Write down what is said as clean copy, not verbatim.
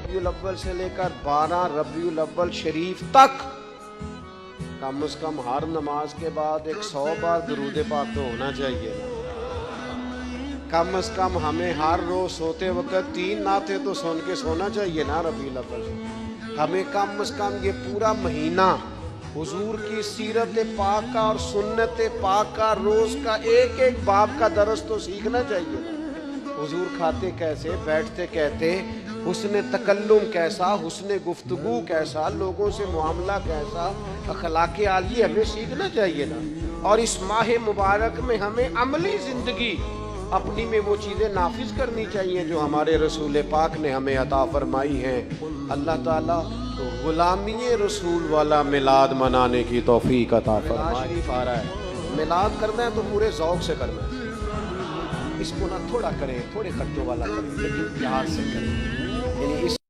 रबीउल अव्वल से लेकर 12 रबीउल अव्वल शरीफ तक कम से कम हर नमाज के बाद 100 बार दरूद पाक तो होना चाहिए ना। कम से कम हमें हर रोज सोते वक्त 3 नाते तो सुन के सोना चाहिए ना रबीउल अव्वल। हमें कम से कम ये पूरा महीना हुजूर की सीरत पाक का और सुन्नत पाक का रोज का एक एक बाब का दरस तो सीखना चाहिए ना। हुजूर खाते कैसे, बैठते कहते, हुस्न तकल्लुम कैसा, हुस्न गुफ्तगू कैसा, लोगों से मुआमला कैसा, अखलाक आली हमें सीखना चाहिए ना। और इस माह मुबारक में हमें अमली ज़िंदगी अपनी में वो चीज़ें नाफिज करनी चाहिए जो हमारे रसूल पाक ने हमें अता फरमाई हैं। अल्लाह ताला गुलामी रसूल वाला मिलाद मनाने की तौफीक अता फरमाए। शरीफ आ रहा है, मिलाद करना है तो पूरे ज़ौक़ से करना है। इसको ना थोड़ा करें, थोड़े खर्चों वाला करें, लेकिन प्यार से करें। यानी इस